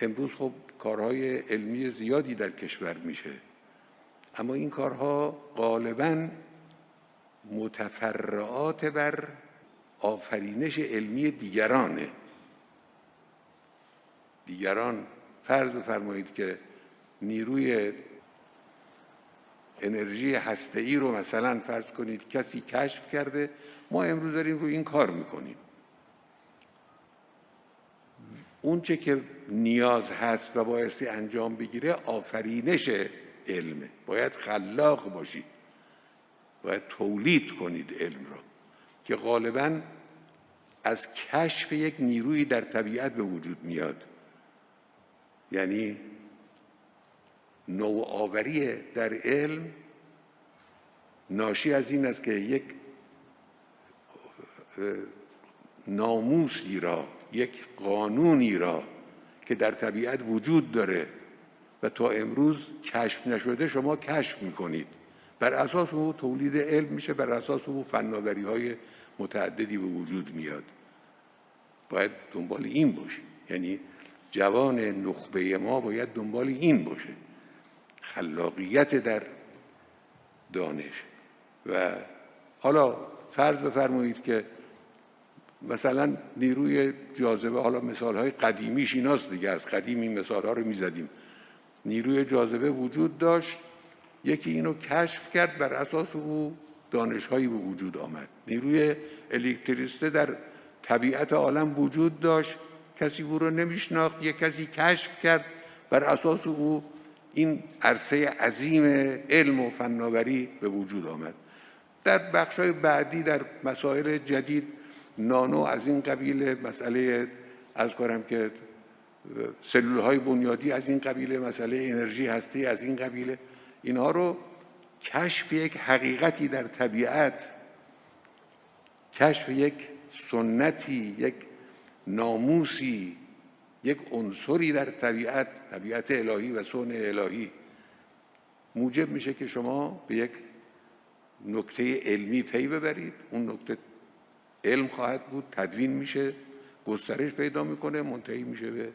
امروز خب کارهای علمی زیادی در کشور میشه، اما این کارها غالباً متفرعات بر آفرینش علمی دیگرانه. دیگران فرض بفرمایید که نیروی انرژی هسته‌ای رو مثلا فرض کنید کسی کشف کرده، ما امروز داریم روی این کار میکنیم. اون چه که نیاز هست و بایستی انجام بگیره آفرینش علمه. باید خلاق باشید، باید تولید کنید علم را که غالباً از کشف یک نیروی در طبیعت به وجود میاد. یعنی نوآوری در علم ناشی از این است که یک ناموسی را، یک قانونی را که در طبیعت وجود داره و تا امروز کشف نشده شما کشف میکنید، بر اساس او تولید علم میشه، بر اساس او فناوری‌های متعددی به وجود میاد. باید دنبال این باشه، یعنی جوان نخبه ما باید دنبال این باشه، خلاقیت در دانش. و حالا فرض بفرمایید که مثلا نیروی جاذبه، حالا مثالهای قدیمیش ایناست دیگه، از قدیم این مثالها رو میزدیم، نیروی جاذبه وجود داشت، یکی اینو کشف کرد، بر اساس او دانش‌هایی به وجود آمد. نیروی الکتریسته در طبیعت عالم وجود داشت، کسی او رو نمیشناخت، یک کسی کشف کرد، بر اساس او این عرصه عظیم علم و فناوری به وجود آمد. در بخش‌های بعدی در مسائل جدید نانو از این قبیل، مسئله از کارم که سلول‌های بنیادی از این قبیله، مسئله انرژی هستی از این قبیله، اینها رو کشف یک حقیقتی در طبیعت، کشف یک سنتی، یک ناموسی، یک عنصری در طبیعت الهی و صنع الهی موجب میشه که شما به یک نکته علمی پی ببرید. اون نکته علم خواهد بود، تدوین میشه، گسترش پیدا میکنه، منتهی میشه به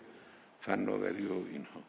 فناوری و اینها.